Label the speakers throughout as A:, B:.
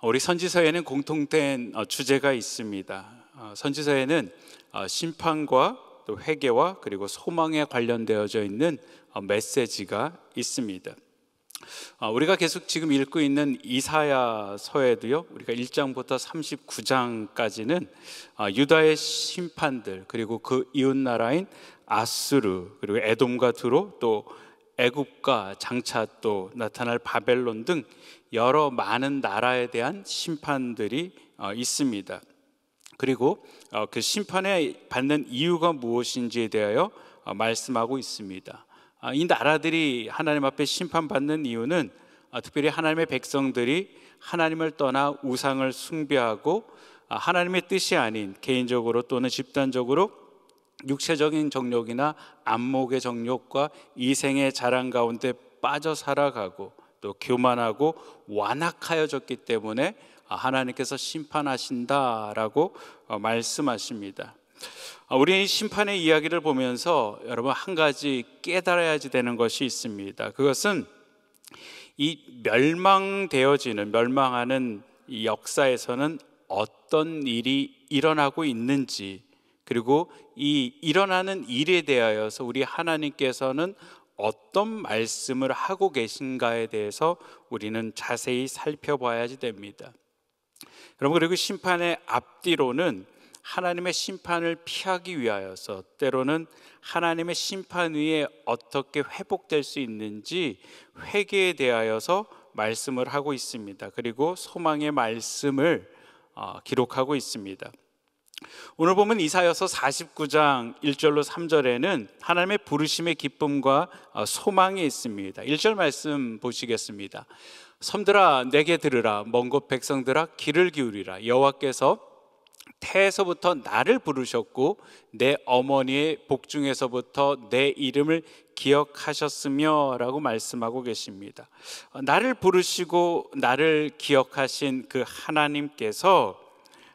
A: 우리 선지서에는 공통된 주제가 있습니다. 선지서에는 심판과 또 회개와 그리고 소망에 관련되어져 있는 메시지가 있습니다. 우리가 계속 지금 읽고 있는 이사야서에도요, 우리가 1장부터 39장까지는 유다의 심판들, 그리고 그 이웃나라인 아수르, 그리고 에돔과 두로, 또 애굽과 장차 또 나타날 바벨론 등 여러 많은 나라에 대한 심판들이 있습니다. 그리고 그 심판에 받는 이유가 무엇인지에 대하여 말씀하고 있습니다. 이 나라들이 하나님 앞에 심판받는 이유는 특별히 하나님의 백성들이 하나님을 떠나 우상을 숭배하고 하나님의 뜻이 아닌 개인적으로 또는 집단적으로 육체적인 정욕이나 안목의 정욕과 이생의 자랑 가운데 빠져 살아가고 또 교만하고 완악하여졌기 때문에 하나님께서 심판하신다라고 말씀하십니다. 우리 이 심판의 이야기를 보면서 여러분 한 가지 깨달아야 되는 것이 있습니다. 그것은 이 멸망하는 이 역사에서는 어떤 일이 일어나고 있는지, 그리고 이 일어나는 일에 대하여서 우리 하나님께서는 어떤 말씀을 하고 계신가에 대해서 우리는 자세히 살펴봐야 됩니다. 여러분, 그리고 심판의 앞뒤로는 하나님의 심판을 피하기 위하여서 때로는 하나님의 심판 위에 어떻게 회복될 수 있는지 회개에 대하여서 말씀을 하고 있습니다. 그리고 소망의 말씀을 기록하고 있습니다. 오늘 보면 이사야서 49장 1절로 3절에는 하나님의 부르심의 기쁨과 소망이 있습니다. 1절 말씀 보시겠습니다. 섬들아 내게 들으라, 먼 곳 백성들아 귀를 기울이라. 여호와께서 태에서부터 나를 부르셨고 내 어머니의 복중에서부터 내 이름을 기억하셨으며 라고 말씀하고 계십니다. 나를 부르시고 나를 기억하신 그 하나님께서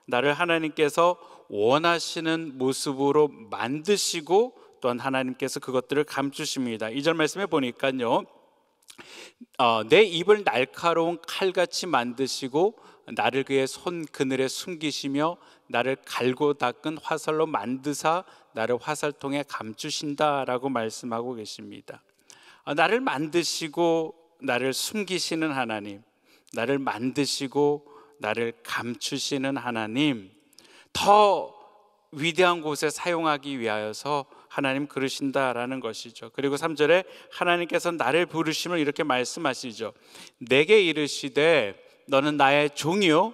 A: 나를 하나님께서 원하시는 모습으로 만드시고 또한 하나님께서 그것들을 감추십니다. 2절 말씀에 보니까요, 내 입을 날카로운 칼같이 만드시고 나를 그의 손 그늘에 숨기시며 나를 갈고 닦은 화살로 만드사 나를 화살통에 감추신다라고 말씀하고 계십니다. 나를 만드시고 나를 숨기시는 하나님, 나를 만드시고 나를 감추시는 하나님, 더 위대한 곳에 사용하기 위하여서 하나님 그러신다라는 것이죠. 그리고 3절에 하나님께서 나를 부르심을 이렇게 말씀하시죠. 내게 이르시되 너는 나의 종이요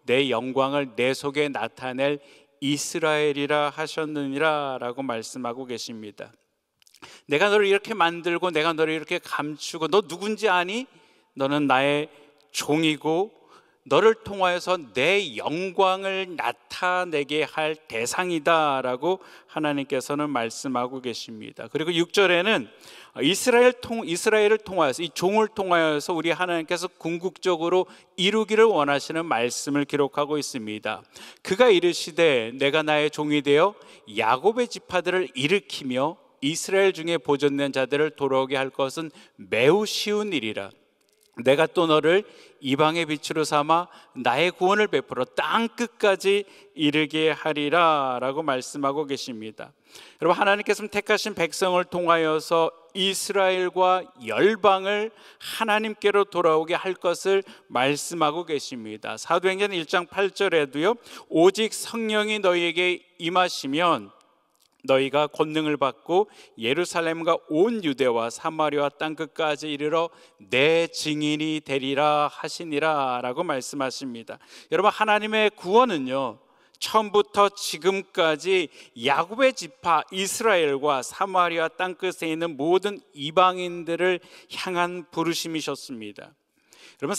A: 내 영광을 내 속에 나타낼 이스라엘이라 하셨느니라 라고 말씀하고 계십니다. 내가 너를 이렇게 만들고 내가 너를 이렇게 감추고 너 누군지 아니? 너는 나의 종이고 너를 통하여서 내 영광을 나타내게 할 대상이다 라고 하나님께서는 말씀하고 계십니다. 그리고 6절에는 이스라엘을 통하여서 이 종을 통하여서 우리 하나님께서 궁극적으로 이루기를 원하시는 말씀을 기록하고 있습니다. 그가 이르시되 내가 나의 종이 되어 야곱의 지파들을 일으키며 이스라엘 중에 보존된 자들을 돌아오게 할 것은 매우 쉬운 일이라. 내가 또 너를 이방의 빛으로 삼아 나의 구원을 베풀어 땅 끝까지 이르게 하리라 라고 말씀하고 계십니다. 여러분, 하나님께서는 택하신 백성을 통하여서 이스라엘과 열방을 하나님께로 돌아오게 할 것을 말씀하고 계십니다. 사도행전 1장 8절에도요, 오직 성령이 너희에게 임하시면 너희가 권능을 받고 예루살렘과 온 유대와 사마리아 땅 끝까지 이르러 내 증인이 되리라 하시니라 라고 말씀하십니다. 여러분, 하나님의 구원은요, 처음부터 지금까지 야곱의 지파 이스라엘과 사마리아 땅 끝에 있는 모든 이방인들을 향한 부르심이셨습니다. 여러분,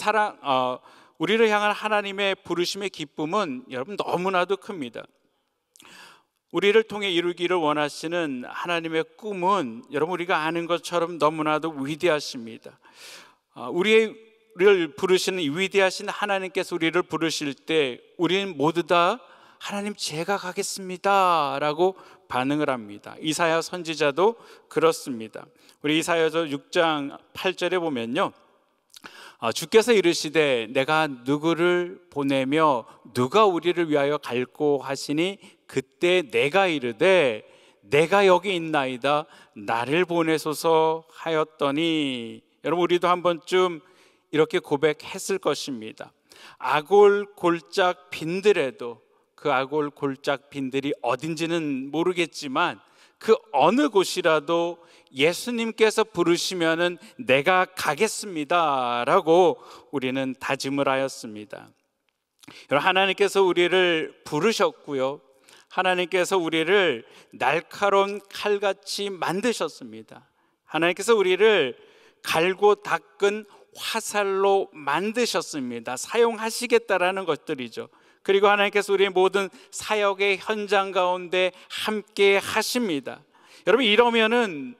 A: 우리를 향한 하나님의 부르심의 기쁨은 여러분 너무나도 큽니다. 우리를 통해 이루기를 원하시는 하나님의 꿈은 여러분 우리가 아는 것처럼 너무나도 위대하십니다. 우리를 부르시는 이 위대하신 하나님께서 우리를 부르실 때 우리는 모두 다 하나님 제가 가겠습니다 라고 반응을 합니다. 이사야 선지자도 그렇습니다. 우리 이사야서 6장 8절에 보면요, 주께서 이르시되 내가 누구를 보내며 누가 우리를 위하여 갈고 하시니 그때 내가 이르되 내가 여기 있나이다 나를 보내소서 하였더니, 여러분 우리도 한 번쯤 이렇게 고백했을 것입니다. 아골 골짝 빈들에도, 그 아골 골짝 빈들이 어딘지는 모르겠지만 그 어느 곳이라도 예수님께서 부르시면은 내가 가겠습니다 라고 우리는 다짐을 하였습니다. 하나님께서 우리를 부르셨고요, 하나님께서 우리를 날카로운 칼같이 만드셨습니다. 하나님께서 우리를 갈고 닦은 화살로 만드셨습니다. 사용하시겠다라는 것들이죠. 그리고 하나님께서 우리의 모든 사역의 현장 가운데 함께 하십니다. 여러분, 이러면은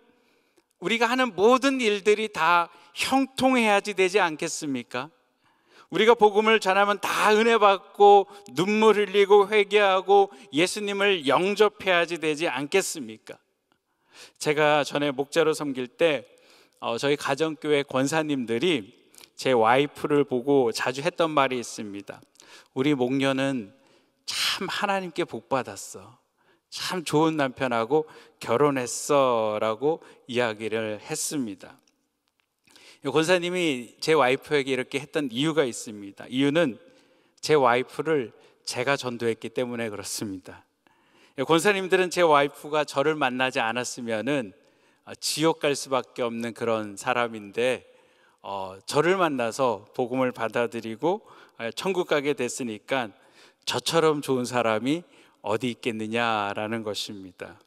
A: 우리가 하는 모든 일들이 다 형통해야지 되지 않겠습니까? 우리가 복음을 전하면 다 은혜 받고 눈물 흘리고 회개하고 예수님을 영접해야지 되지 않겠습니까? 제가 전에 목자로 섬길 때 저희 가정교회 권사님들이 제 와이프를 보고 자주 했던 말이 있습니다. 우리 목녀는 참 하나님께 복 받았어, 참 좋은 남편하고 결혼했어 라고 이야기를 했습니다. 권사님이 제 와이프에게 이렇게 했던 이유가 있습니다. 이유는 제 와이프를 제가 전도했기 때문에 그렇습니다. 권사님들은 제 와이프가 저를 만나지 않았으면은 지옥 갈 수밖에 없는 그런 사람인데, 저를 만나서 복음을 받아들이고 천국 가게 됐으니까 저처럼 좋은 사람이 어디 있겠느냐라는 것입니다.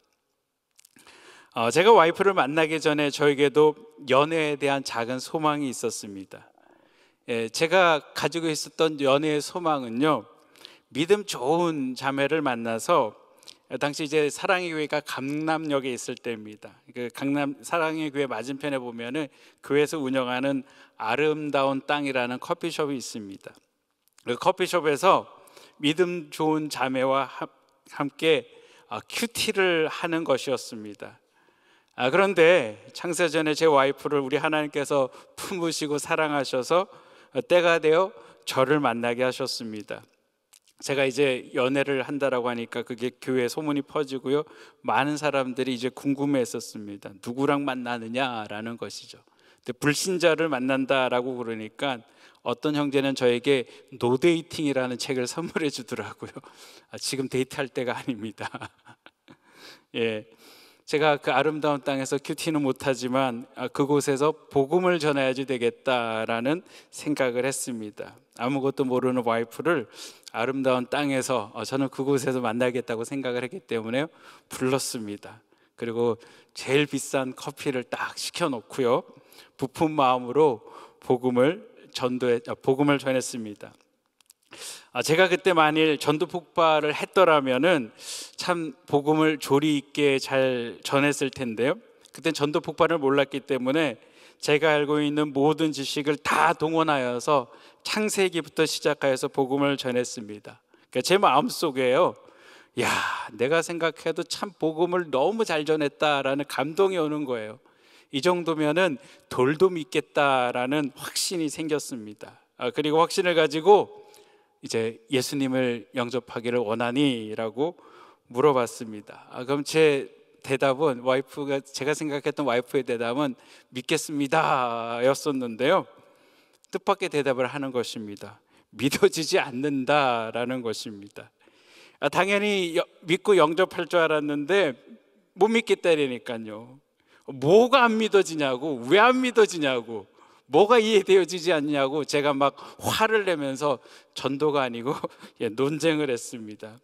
A: 제가 와이프를 만나기 전에 저에게도 연애에 대한 작은 소망이 있었습니다. 제가 가지고 있었던 연애의 소망은요, 믿음 좋은 자매를 만나서, 당시 이제 사랑의 교회가 강남역에 있을 때입니다. 그 강남 사랑의 교회 맞은편에 보면은 교회에서 운영하는 아름다운 땅이라는 커피숍이 있습니다. 그 커피숍에서 믿음 좋은 자매와 함께 큐티를 하는 것이었습니다. 그런데 창세전에 제 와이프를 우리 하나님께서 품으시고 사랑하셔서 때가 되어 저를 만나게 하셨습니다. 제가 이제 연애를 한다라고 하니까 그게 교회에 소문이 퍼지고요, 많은 사람들이 이제 궁금해했었습니다. 누구랑 만나느냐라는 것이죠. 근데 불신자를 만난다라고 그러니까 어떤 형제는 저에게 노데이팅이라는 책을 선물해 주더라고요. 지금 데이트할 때가 아닙니다. 예, 제가 그 아름다운 땅에서 큐티는 못하지만 그곳에서 복음을 전해야지 되겠다라는 생각을 했습니다. 아무것도 모르는 와이프를 아름다운 땅에서 저는 그곳에서 만나겠다고 생각을 했기 때문에 불렀습니다. 그리고 제일 비싼 커피를 딱 시켜놓고요, 부푼 마음으로 복음을 전했습니다. 제가 그때 만일 전도 폭발을 했더라면은 참 복음을 조리 있게 잘 전했을 텐데요, 그때 전도 폭발을 몰랐기 때문에 제가 알고 있는 모든 지식을 다 동원하여서 창세기부터 시작하여서 복음을 전했습니다. 그러니까 제 마음속에요, 야, 내가 생각해도 참 복음을 너무 잘 전했다라는 감동이 오는 거예요. 이 정도면은 돌도 믿겠다라는 확신이 생겼습니다. 그리고 확신을 가지고 이제 예수님을 영접하기를 원하니? 라고 물어봤습니다. 그럼 제 대답은, 와이프가 제가 생각했던 와이프의 대답은 믿겠습니다 였었는데요, 뜻밖의 대답을 하는 것입니다. 믿어지지 않는다라는 것입니다. 당연히 믿고 영접할 줄 알았는데 못 믿겠다니까요. 뭐가 안 믿어지냐고, 왜 안 믿어지냐고, 뭐가 이해되어지지 않냐고 제가 막 화를 내면서 전도가 아니고 논쟁을 했습니다.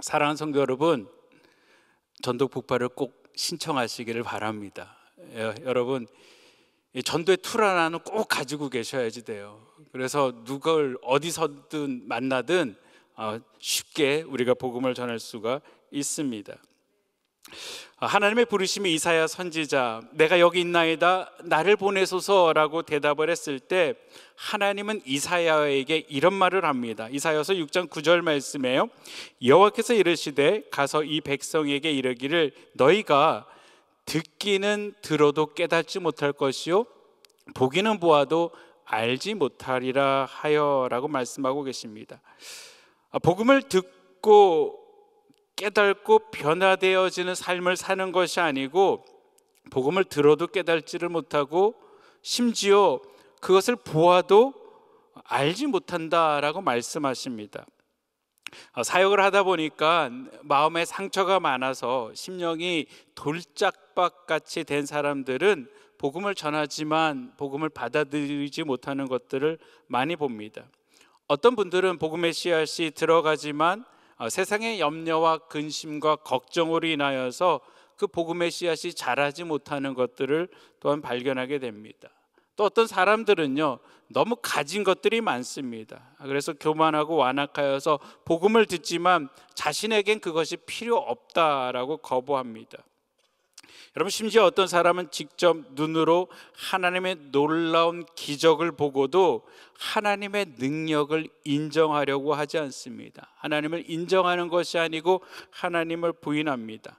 A: 사랑하는 성도 여러분, 전도 폭발을 꼭 신청하시기를 바랍니다. 여러분, 전도의 툴 하나는 꼭 가지고 계셔야지 돼요. 그래서 누굴 어디서든 만나든 쉽게 우리가 복음을 전할 수가 있습니다. 하나님의 부르심이 이사야 선지자, 내가 여기 있나이다 나를 보내소서라고 대답을 했을 때 하나님은 이사야에게 이런 말을 합니다. 이사야서 6장 9절 말씀에요, 여호와께서 이르시되 가서 이 백성에게 이르기를 너희가 듣기는 들어도 깨닫지 못할 것이요 보기는 보아도 알지 못하리라 하여라고 말씀하고 계십니다. 복음을 듣고 깨닫고 변화되어지는 삶을 사는 것이 아니고 복음을 들어도 깨닫지를 못하고 심지어 그것을 보아도 알지 못한다라고 말씀하십니다. 사역을 하다 보니까 마음에 상처가 많아서 심령이 돌짝박같이 된 사람들은 복음을 전하지만 복음을 받아들이지 못하는 것들을 많이 봅니다. 어떤 분들은 복음의 씨앗이 들어가지만 세상의 염려와 근심과 걱정으로 인하여서 그 복음의 씨앗이 자라지 못하는 것들을 또한 발견하게 됩니다. 또 어떤 사람들은요, 너무 가진 것들이 많습니다. 그래서 교만하고 완악하여서 복음을 듣지만 자신에겐 그것이 필요 없다라고 거부합니다. 여러분, 심지어 어떤 사람은 직접 눈으로 하나님의 놀라운 기적을 보고도 하나님의 능력을 인정하려고 하지 않습니다. 하나님을 인정하는 것이 아니고 하나님을 부인합니다.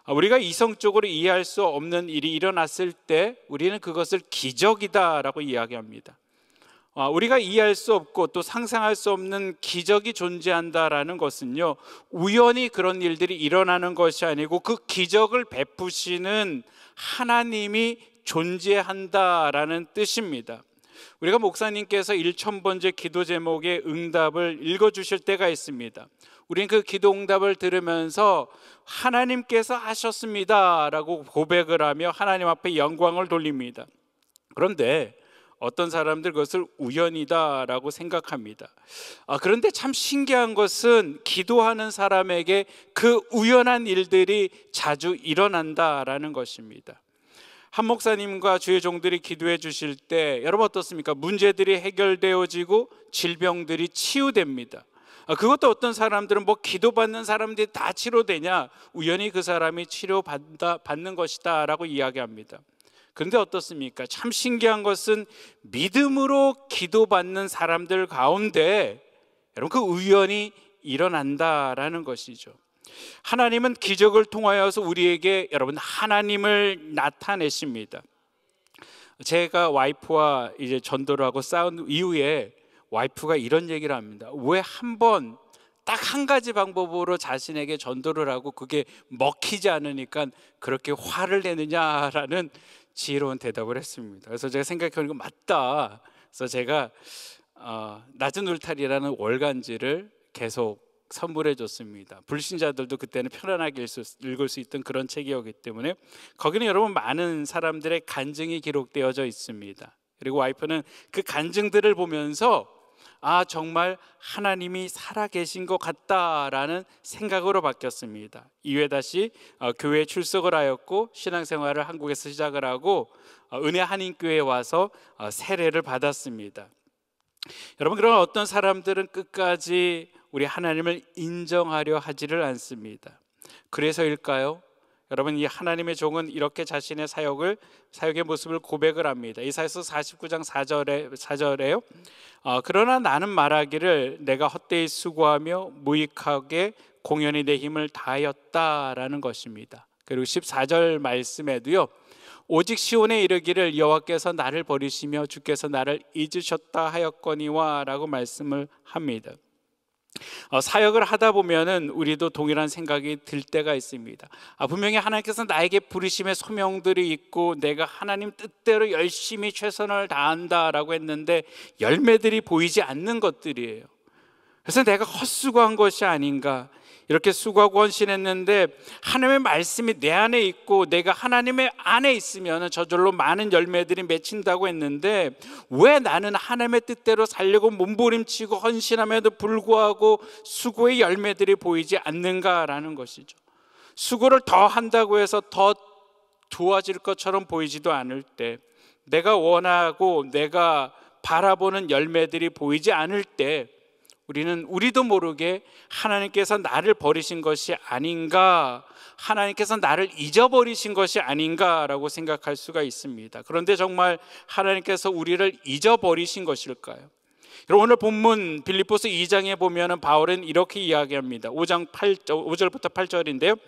A: 우리가 이성적으로 이해할 수 없는 일이 일어났을 때 우리는 그것을 기적이다라고 이야기합니다. 우리가 이해할 수 없고 또 상상할 수 없는 기적이 존재한다라는 것은요, 우연히 그런 일들이 일어나는 것이 아니고 그 기적을 베푸시는 하나님이 존재한다라는 뜻입니다. 우리가 목사님께서 1000번째 기도 제목의 응답을 읽어주실 때가 있습니다. 우리는 그 기도 응답을 들으면서 하나님께서 하셨습니다 라고 고백을 하며 하나님 앞에 영광을 돌립니다. 그런데 어떤 사람들 그것을 우연이다라고 생각합니다. 그런데 참 신기한 것은 기도하는 사람에게 그 우연한 일들이 자주 일어난다라는 것입니다. 한 목사님과 주의 종들이 기도해 주실 때 여러분 어떻습니까? 문제들이 해결되어지고 질병들이 치유됩니다. 그것도 어떤 사람들은 기도받는 사람들이 다 치료되냐? 우연히 그 사람이 치료받는 것이다 라고 이야기합니다. 그런데 어떻습니까? 참 신기한 것은 믿음으로 기도받는 사람들 가운데 여러분 그 우연이 일어난다라는 것이죠. 하나님은 기적을 통하여서 우리에게 여러분 하나님을 나타내십니다. 제가 와이프와 이제 전도를 하고 싸운 이후에 와이프가 이런 얘기를 합니다. 왜 한 번 딱 한 가지 방법으로 자신에게 전도를 하고 그게 먹히지 않으니까 그렇게 화를 내느냐라는 지혜로운 대답을 했습니다. 그래서 제가 생각해보니까 맞다. 그래서 제가 낮은 울타리라는 월간지를 계속 선물해 줬습니다. 불신자들도 그때는 편안하게 읽을 수 있던 그런 책이었기 때문에 거기는 여러분 많은 사람들의 간증이 기록되어져 있습니다. 그리고 와이프는 그 간증들을 보면서 정말 하나님이 살아계신 것 같다라는 생각으로 바뀌었습니다. 이후에 다시 교회에 출석을 하였고 신앙생활을 한국에서 시작을 하고 은혜 한인교회에 와서 세례를 받았습니다. 여러분, 그러나 어떤 사람들은 끝까지 우리 하나님을 인정하려 하지를 않습니다. 그래서일까요? 여러분, 이 하나님의 종은 이렇게 자신의 사역의 모습을 고백을 합니다. 이사야서 49장 4절에요. 그러나 나는 말하기를 내가 헛되이 수고하며 무익하게 공연히 내 힘을 다하였다라는 것입니다. 그리고 14절 말씀에도요. 오직 시온에 이르기를 여호와께서 나를 버리시며 주께서 나를 잊으셨다 하였거니와 라고 말씀을 합니다. 사역을 하다 보면은 우리도 동일한 생각이 들 때가 있습니다. 분명히 하나님께서 나에게 부르심의 소명들이 있고 내가 하나님 뜻대로 열심히 최선을 다한다라고 했는데 열매들이 보이지 않는 것들이에요. 그래서 내가 헛수고한 것이 아닌가, 이렇게 수고하고 헌신했는데 하나님의 말씀이 내 안에 있고 내가 하나님의 안에 있으면 저절로 많은 열매들이 맺힌다고 했는데 왜 나는 하나님의 뜻대로 살려고 몸부림치고 헌신함에도 불구하고 수고의 열매들이 보이지 않는가라는 것이죠. 수고를 더 한다고 해서 더 좋아질 것처럼 보이지도 않을 때, 내가 원하고 내가 바라보는 열매들이 보이지 않을 때 우리도 모르게 하나님께서 나를 버리신 것이 아닌가, 하나님께서 나를 잊어버리신 것이 아닌가라고 생각할 수가 있습니다. 그런데 정말 하나님께서 우리를 잊어버리신 것일까요? 오늘 본문 빌립보서 2장에 보면 바울은 이렇게 이야기합니다. 5절부터 8절인데요.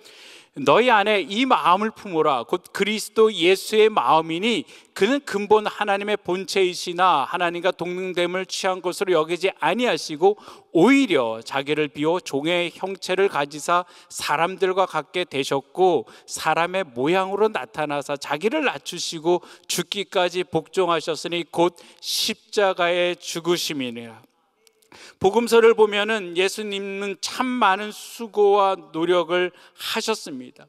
A: 너희 안에 이 마음을 품으라. 곧 그리스도 예수의 마음이니 그는 근본 하나님의 본체이시나 하나님과 동등됨을 취한 것으로 여기지 아니하시고 오히려 자기를 비워 종의 형체를 가지사 사람들과 같게 되셨고 사람의 모양으로 나타나사 자기를 낮추시고 죽기까지 복종하셨으니 곧 십자가의 죽으심이니라. 복음서를 보면은 예수님은 참 많은 수고와 노력을 하셨습니다.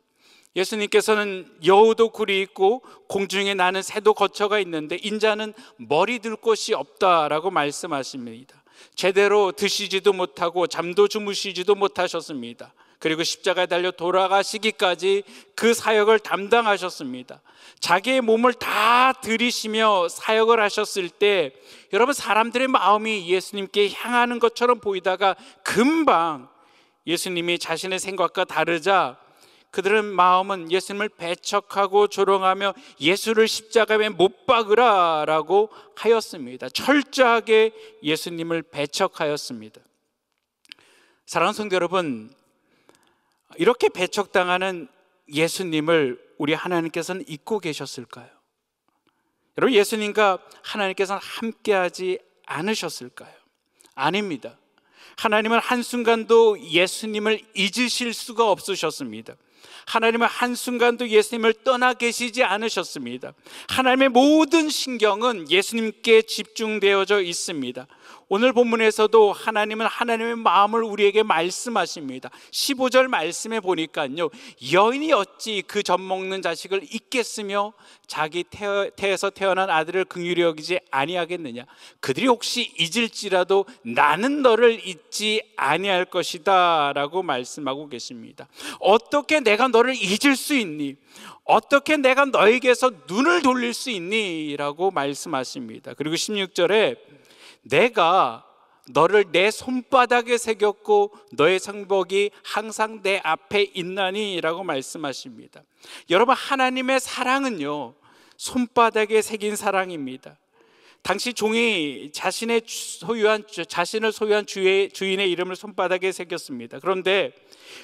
A: 예수님께서는 여우도 굴이 있고 공중에 나는 새도 거처가 있는데 인자는 머리 들 곳이 없다라고 말씀하십니다. 제대로 드시지도 못하고 잠도 주무시지도 못하셨습니다. 그리고 십자가에 달려 돌아가시기까지 그 사역을 담당하셨습니다. 자기의 몸을 다 들이시며 사역을 하셨을 때 여러분, 사람들의 마음이 예수님께 향하는 것처럼 보이다가 금방 예수님이 자신의 생각과 다르자 그들은 마음은 예수님을 배척하고 조롱하며 예수를 십자가에 못 박으라 라고 하였습니다. 철저하게 예수님을 배척하였습니다. 사랑하는 성도 여러분, 이렇게 배척당하는 예수님을 우리 하나님께서는 잊고 계셨을까요? 여러분, 예수님과 하나님께서는 함께하지 않으셨을까요? 아닙니다. 하나님은 한순간도 예수님을 잊으실 수가 없으셨습니다. 하나님은 한순간도 예수님을 떠나 계시지 않으셨습니다. 하나님의 모든 신경은 예수님께 집중되어져 있습니다. 오늘 본문에서도 하나님은 하나님의 마음을 우리에게 말씀하십니다. 15절 말씀에 보니까요, 여인이 어찌 그 젖 먹는 자식을 잊겠으며 자기 태에서 태어난 아들을 긍휼히 여기지 아니하겠느냐. 그들이 혹시 잊을지라도 나는 너를 잊지 아니할 것이다 라고 말씀하고 계십니다. 어떻게 내가 너를 잊을 수 있니? 어떻게 내가 너에게서 눈을 돌릴 수 있니? 라고 말씀하십니다. 그리고 16절에 내가 너를 내 손바닥에 새겼고 너의 성벽이 항상 내 앞에 있나니 라고 말씀하십니다. 여러분, 하나님의 사랑은요, 손바닥에 새긴 사랑입니다. 당시 종이 자신을 소유한 주인의 이름을 손바닥에 새겼습니다. 그런데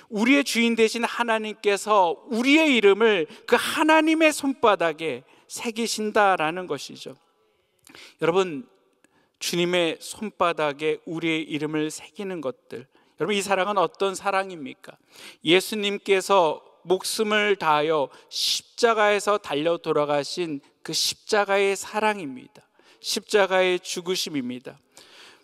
A: 우리의 주인 되신 하나님께서 우리의 이름을 그 하나님의 손바닥에 새기신다라는 것이죠. 여러분, 주님의 손바닥에 우리의 이름을 새기는 것들, 여러분, 이 사랑은 어떤 사랑입니까? 예수님께서 목숨을 다하여 십자가에서 달려 돌아가신 그 십자가의 사랑입니다. 십자가의 죽으심입니다.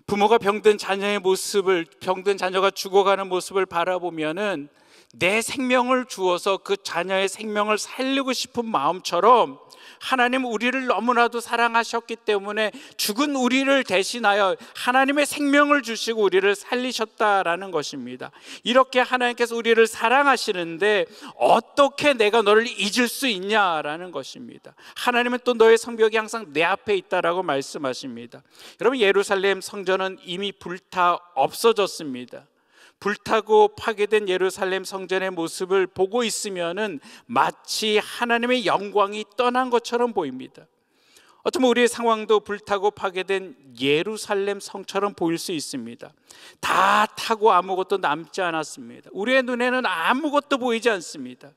A: 부모가 병든 자녀가 죽어가는 모습을 바라보면은 내 생명을 주어서 그 자녀의 생명을 살리고 싶은 마음처럼 하나님은 우리를 너무나도 사랑하셨기 때문에 죽은 우리를 대신하여 하나님의 생명을 주시고 우리를 살리셨다라는 것입니다. 이렇게 하나님께서 우리를 사랑하시는데 어떻게 내가 너를 잊을 수 있냐라는 것입니다. 하나님은 또 너의 성벽이 항상 내 앞에 있다라고 말씀하십니다. 여러분, 예루살렘 성전은 이미 불타 없어졌습니다. 불타고 파괴된 예루살렘 성전의 모습을 보고 있으면은 마치 하나님의 영광이 떠난 것처럼 보입니다. 어쩌면 우리의 상황도 불타고 파괴된 예루살렘 성처럼 보일 수 있습니다. 다 타고 아무것도 남지 않았습니다. 우리의 눈에는 아무것도 보이지 않습니다.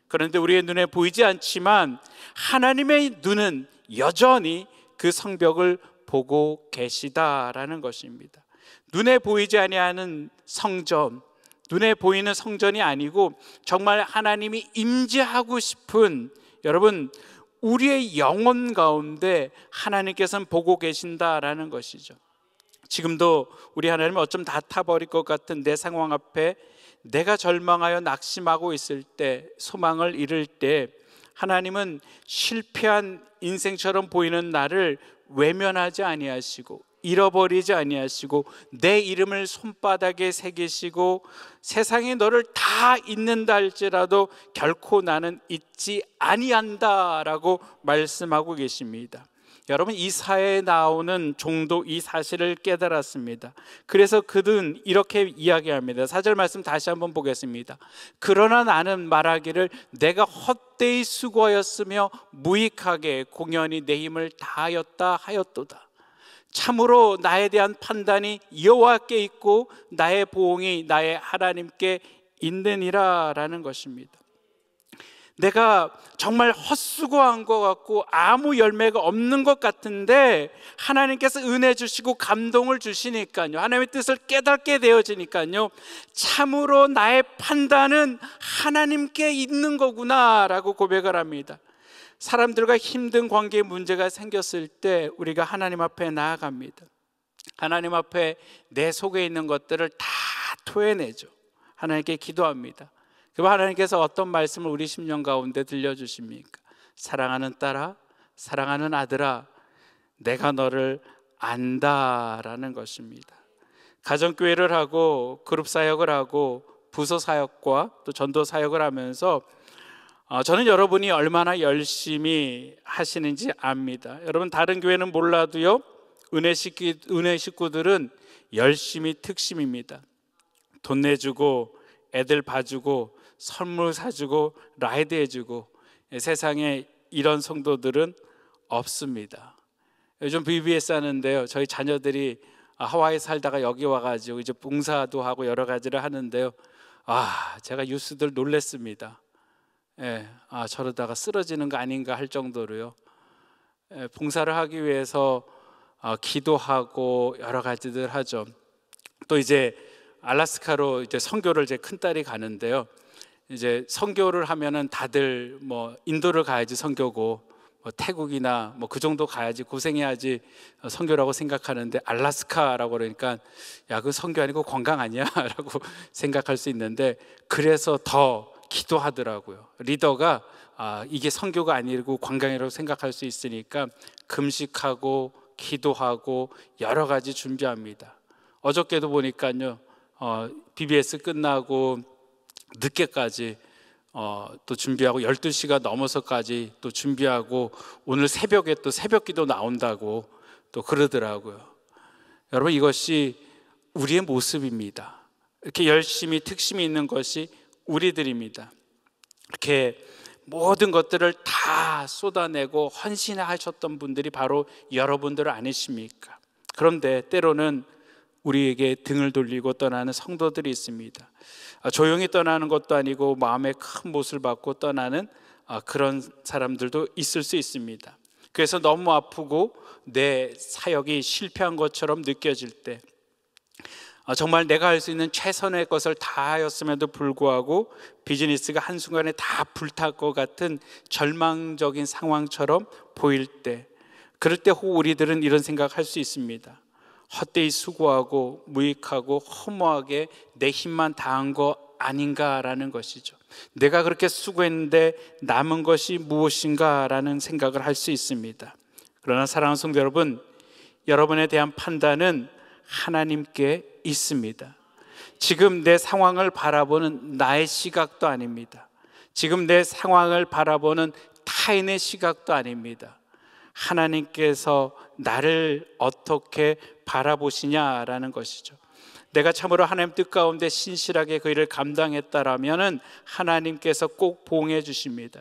A: 그런데 우리의 눈에 보이지 않지만 하나님의 눈은 여전히 그 성벽을 보고 계시다라는 것입니다. 눈에 보이지 아니하는 성전, 눈에 보이는 성전이 아니고 정말 하나님이 임재하고 싶은, 여러분, 우리의 영혼 가운데 하나님께서는 보고 계신다라는 것이죠. 지금도 우리 하나님은 어쩜 다 타버릴 것 같은 내 상황 앞에 내가 절망하여 낙심하고 있을 때, 소망을 잃을 때 하나님은 실패한 인생처럼 보이는 나를 외면하지 아니하시고 잃어버리지 아니하시고 내 이름을 손바닥에 새기시고 세상에 너를 다 잊는다 할지라도 결코 나는 잊지 아니한다라고 말씀하고 계십니다. 여러분, 이사야에 나오는 종도 이 사실을 깨달았습니다. 그래서 그는 이렇게 이야기합니다. 4절 말씀 다시 한번 보겠습니다. 그러나 나는 말하기를 내가 헛되이 수고하였으며 무익하게 공연히 내 힘을 다하였다 하였도다. 참으로 나에 대한 판단이 여호와께 있고 나의 보응이 나의 하나님께 있느니라 라는 것입니다. 내가 정말 헛수고한 것 같고 아무 열매가 없는 것 같은데 하나님께서 은혜 주시고 감동을 주시니까요, 하나님의 뜻을 깨닫게 되어지니까요, 참으로 나의 판단은 하나님께 있는 거구나 라고 고백을 합니다. 사람들과 힘든 관계에 문제가 생겼을 때 우리가 하나님 앞에 나아갑니다. 하나님 앞에 내 속에 있는 것들을 다 토해내죠. 하나님께 기도합니다. 그럼 하나님께서 어떤 말씀을 우리 심령 가운데 들려주십니까? 사랑하는 딸아, 사랑하는 아들아, 내가 너를 안다라는 것입니다. 가정교회를 하고 그룹 사역을 하고 부서 사역과 또 전도 사역을 하면서 저는 여러분이 얼마나 열심히 하시는지 압니다. 여러분, 다른 교회는 몰라도요, 은혜 식구들은 열심히 특심입니다. 돈 내주고 애들 봐주고 선물 사주고 라이드 해주고, 세상에 이런 성도들은 없습니다. 요즘 VBS 하는데요, 저희 자녀들이 하와이 살다가 여기 와가지고 이제 봉사도 하고 여러 가지를 하는데요, 제가 뉴스들 놀랬습니다. 저러다가 쓰러지는 거 아닌가 할 정도로요, 봉사를 하기 위해서 기도하고 여러 가지들 하죠. 또 이제 알래스카로 이제 선교를 제 큰딸이 가는데요, 이제 선교를 하면은 다들 뭐 인도를 가야지 선교고, 뭐 태국이나 뭐 그 정도 가야지 고생해야지 선교라고 생각하는데, 알래스카라고 그러니까 야, 그 선교 아니고 관광 아니야? 라고 생각할 수 있는데, 그래서 더 기도하더라고요. 리더가 이게 선교가 아니고 관광이라고 생각할 수 있으니까 금식하고 기도하고 여러 가지 준비합니다. 어저께도 보니까요, BBS 끝나고 늦게까지 또 준비하고 12시가 넘어서까지 또 준비하고 오늘 새벽에 또 새벽기도 나온다고 또 그러더라고요. 여러분, 이것이 우리의 모습입니다. 이렇게 열심히 특심이 있는 것이 우리들입니다. 이렇게 모든 것들을 다 쏟아내고 헌신하셨던 분들이 바로 여러분들 아니십니까? 그런데 때로는 우리에게 등을 돌리고 떠나는 성도들이 있습니다. 조용히 떠나는 것도 아니고 마음에 큰 못을 받고 떠나는 그런 사람들도 있을 수 있습니다. 그래서 너무 아프고 내 사역이 실패한 것처럼 느껴질 때, 정말 내가 할 수 있는 최선의 것을 다 하였음에도 불구하고 비즈니스가 한순간에 다 불탈 것 같은 절망적인 상황처럼 보일 때, 그럴 때 우리들은 이런 생각할 수 있습니다. 헛되이 수고하고 무익하고 허무하게 내 힘만 다한 거 아닌가라는 것이죠. 내가 그렇게 수고했는데 남은 것이 무엇인가라는 생각을 할 수 있습니다. 그러나 사랑하는 성도 여러분, 여러분에 대한 판단은 하나님께 있습니다. 지금 내 상황을 바라보는 나의 시각도 아닙니다. 지금 내 상황을 바라보는 타인의 시각도 아닙니다. 하나님께서 나를 어떻게 바라보시냐라는 것이죠. 내가 참으로 하나님 뜻 가운데 신실하게 그 일을 감당했다라면 하나님께서 꼭 보응해 주십니다.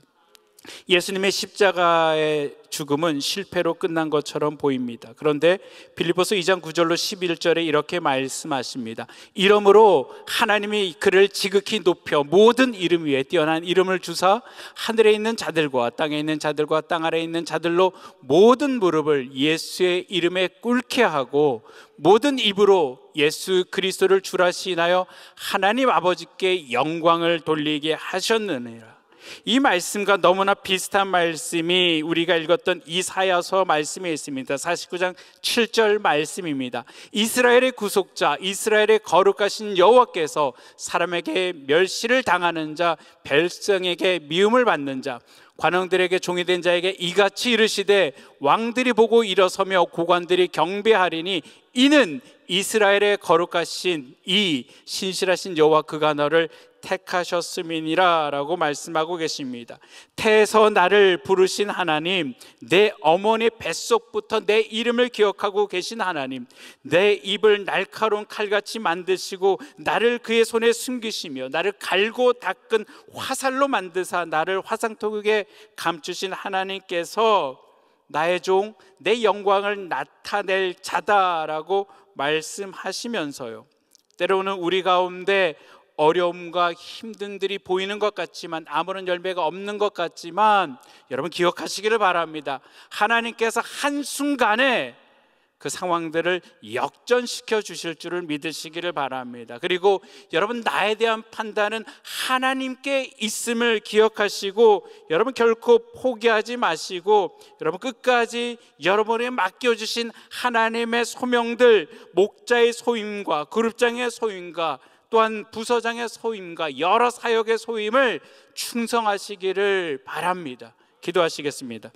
A: 예수님의 십자가의 죽음은 실패로 끝난 것처럼 보입니다. 그런데 빌립보서 2장 9절로 11절에 이렇게 말씀하십니다. 이러므로 하나님이 그를 지극히 높여 모든 이름 위에 뛰어난 이름을 주사 하늘에 있는 자들과 땅에 있는 자들과 땅 아래에 있는 자들로 모든 무릎을 예수의 이름에 꿇게 하고 모든 입으로 예수 그리스도를 주라 시인하여 하나님 아버지께 영광을 돌리게 하셨느니라. 이 말씀과 너무나 비슷한 말씀이 우리가 읽었던 이사야서 말씀에 있습니다. 49장 7절 말씀입니다. 이스라엘의 구속자, 이스라엘의 거룩하신 여호와께서 사람에게 멸시를 당하는 자, 백성에게 미움을 받는 자, 관원들에게 종이 된 자에게 이같이 이르시되 왕들이 보고 일어서며 고관들이 경배하리니 이는 이스라엘의 거룩하신 이 신실하신 여호와 그가 너를 택하셨음이니라 라고 말씀하고 계십니다. 태에서 나를 부르신 하나님, 내 어머니 뱃속부터 내 이름을 기억하고 계신 하나님, 내 입을 날카로운 칼같이 만드시고 나를 그의 손에 숨기시며 나를 갈고 닦은 화살로 만드사 나를 화상토극에 감추신 하나님께서 나의 종 내 영광을 나타낼 자다라고 말씀하시면서요, 때로는 우리 가운데 어려움과 힘든들이 보이는 것 같지만, 아무런 열매가 없는 것 같지만, 여러분 기억하시기를 바랍니다. 하나님께서 한순간에 그 상황들을 역전시켜 주실 줄을 믿으시기를 바랍니다. 그리고 여러분, 나에 대한 판단은 하나님께 있음을 기억하시고, 여러분 결코 포기하지 마시고, 여러분 끝까지 여러분에게 맡겨주신 하나님의 소명들, 목자의 소임과 그룹장의 소임과 또한 부서장의 소임과 여러 사역의 소임을 충성하시기를 바랍니다. 기도하시겠습니다.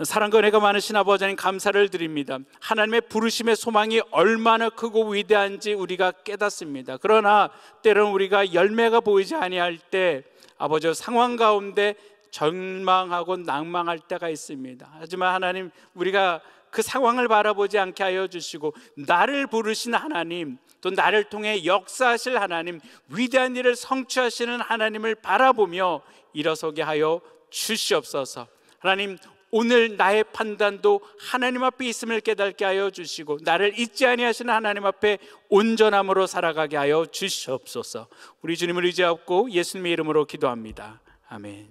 A: 사랑과 은혜가 많으신 아버지 하나님, 감사를 드립니다. 하나님의 부르심의 소망이 얼마나 크고 위대한지 우리가 깨닫습니다. 그러나 때로는 우리가 열매가 보이지 아니할 때, 아버지, 상황 가운데 절망하고 낭망할 때가 있습니다. 하지만 하나님, 우리가 그 상황을 바라보지 않게 하여 주시고, 나를 부르신 하나님, 또 나를 통해 역사하실 하나님, 위대한 일을 성취하시는 하나님을 바라보며 일어서게 하여 주시옵소서. 하나님, 오늘 나의 판단도 하나님 앞에 있음을 깨닫게 하여 주시고, 나를 잊지 아니하시는 하나님 앞에 온전함으로 살아가게 하여 주시옵소서. 우리 주님을 의지하고 예수님의 이름으로 기도합니다. 아멘.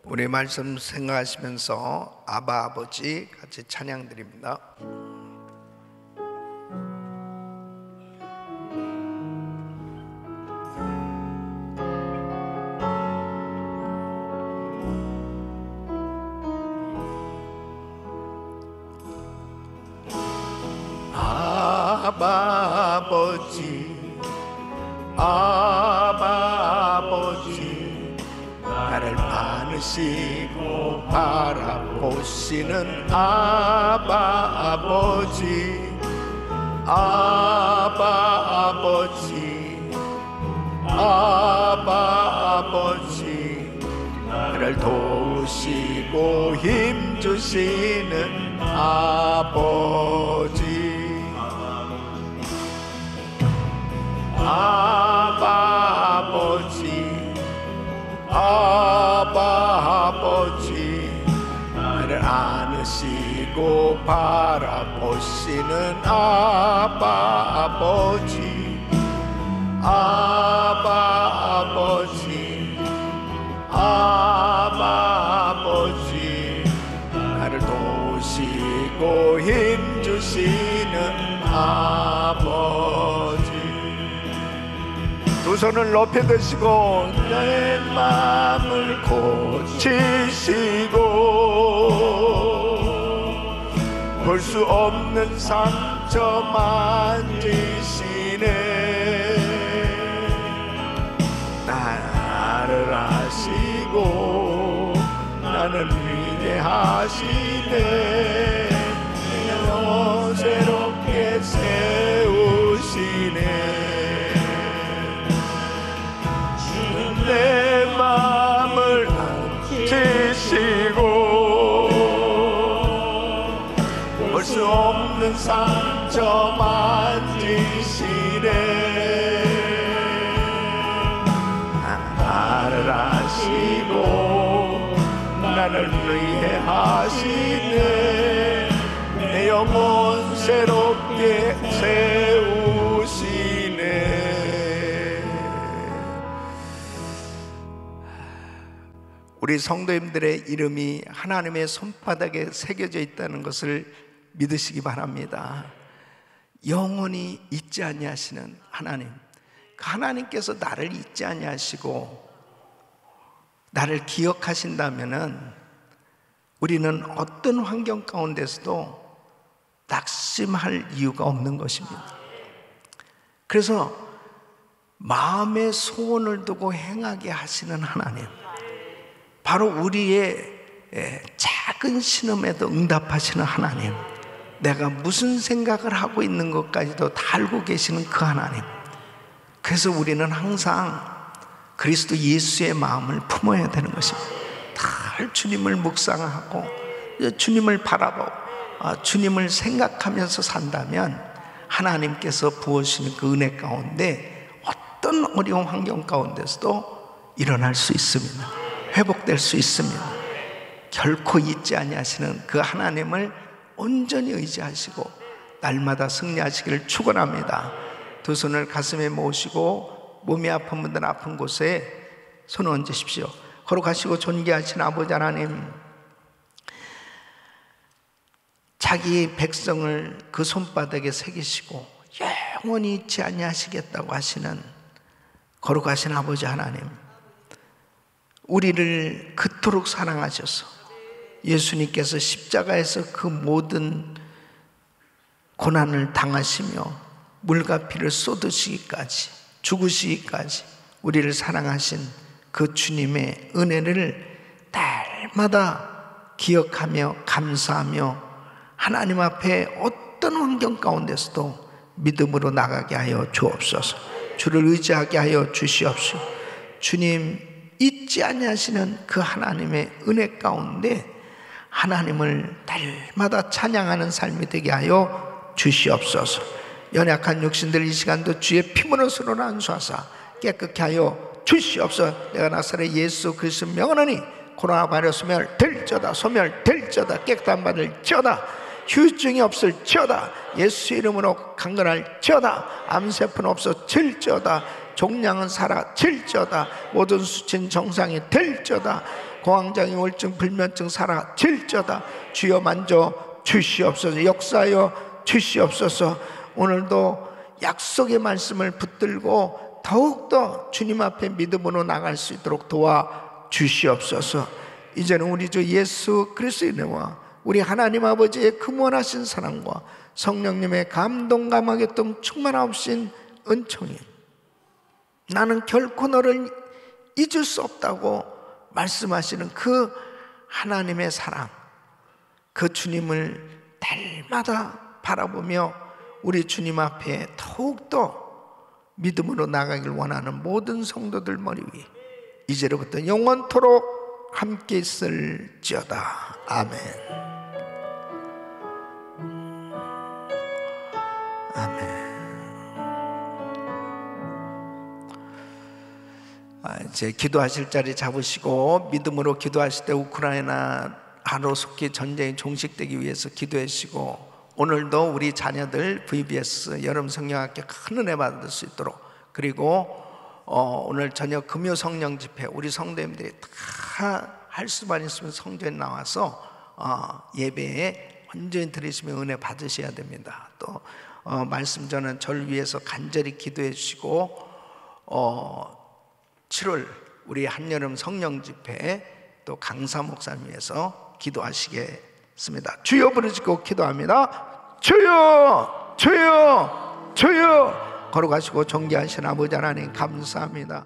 B: 우리 말씀 생각하시면서 아바 아버지 같이 찬양 드립니다. 아바 아버지, 아바 아버지, 나를 많으시고 바라보시는 아바 아버지, 아바 아버지, 아바 아버지, 나를 도우시고 힘주시는 아버지, 아바 아버지, 아바 아버지, 나를 안으시고 바라보시는 아바 아버지, 아바 아버지, 아바 아버지, 나를 도우시고 힘주시는 아버지. 두 손을 높이 드시고 나의 마음을 고치시고 볼 수 없는 상처 만지시네. 나를 아시고 나는 위대하시네. 영원 새롭게 세우시네. 내 마음을 지시고 볼 수 없는 상처 만지시네. 나를 아시고 나를 위해 하시네. 내 영혼 새롭게 세우시네. 우리 성도님들의 이름이 하나님의 손바닥에 새겨져 있다는 것을 믿으시기 바랍니다. 영원히 잊지 아니하시는 하나님, 그 하나님께서 나를 잊지 아니하시고 나를 기억하신다면은 우리는 어떤 환경 가운데서도 낙심할 이유가 없는 것입니다. 그래서 마음의 소원을 두고 행하게 하시는 하나님, 바로 우리의 작은 신음에도 응답하시는 하나님, 내가 무슨 생각을 하고 있는 것까지도 다 알고 계시는 그 하나님. 그래서 우리는 항상 그리스도 예수의 마음을 품어야 되는 것입니다. 다 주님을 묵상하고 주님을 바라보고 주님을 생각하면서 산다면 하나님께서 부어주시는 그 은혜 가운데 어떤 어려운 환경 가운데서도 일어날 수 있습니다. 회복될 수 있습니다. 결코 잊지 아니하시는 그 하나님을 온전히 의지하시고 날마다 승리하시기를 축원합니다. 두 손을 가슴에 모시고 몸이 아픈 분들 아픈 곳에 손을 얹으십시오. 거룩하시고 존귀하신 아버지 하나님, 자기 백성을 그 손바닥에 새기시고 영원히 잊지 아니하시겠다고 하시는 거룩하신 아버지 하나님, 우리를 그토록 사랑하셔서 예수님께서 십자가에서 그 모든 고난을 당하시며 물과 피를 쏟으시기까지, 죽으시기까지 우리를 사랑하신 그 주님의 은혜를 날마다 기억하며 감사하며 하나님 앞에 어떤 환경 가운데서도 믿음으로 나가게 하여 주옵소서. 주를 의지하게 하여 주시옵시고, 주님 잊지 아니하시는 그 하나님의 은혜 가운데 하나님을 날마다 찬양하는 삶이 되게 하여 주시옵소서. 연약한 육신들 이 시간도 주의 피문을 스스로 안수하사 깨끗게 하여 주시옵소서. 내가 나사렛 예수 그리스도 명하노니 코로나 바이러스 소멸될지어다, 소멸될지어다, 깨끗한 받을지어다, 휴증이 없을지어다, 예수 이름으로 강건할지어다, 암세포는 없어질지어다, 종양은 사라질지어다, 모든 수치는 정상이 될지어다, 공황장애 우울증 불면증 사라질지어다. 주여 만져 주시옵소서. 역사하여 주시옵소서. 오늘도 약속의 말씀을 붙들고 더욱더 주님 앞에 믿음으로 나갈 수 있도록 도와 주시옵소서. 이제는 우리 주 예수 그리스도의 은혜와 우리 하나님 아버지의 근원하신 사랑과 성령님의 감동감하게 충만하신 은총이, 나는 결코 너를 잊을 수 없다고 말씀하시는 그 하나님의 사랑, 그 주님을 날마다 바라보며 우리 주님 앞에 더욱더 믿음으로 나가길 원하는 모든 성도들 머리 위에 이제로부터 영원토록 함께 있을지어다. 아멘. 아멘. 이제 기도하실 자리 잡으시고 믿음으로 기도하실 때 우크라이나 하루속히 전쟁이 종식되기 위해서 기도해 주시고, 오늘도 우리 자녀들 VBS 여름 성령학교 큰 은혜 받을 수 있도록, 그리고 오늘 저녁 금요 성령 집회 우리 성도님들이 다 할 수만 있으면 성전에 나와서 예배에 완전히 들으시면 은혜 받으셔야 됩니다. 또 말씀 전은 절 위해서 간절히 기도해 주시고, 7월 우리 한여름 성령 집회 또 강사 목사님 위해서 기도하시겠습니다. 주여 부르시고 기도합니다. 주여, 주여, 주여. 걸어가시고 존귀하신 아버지 하나님 감사합니다.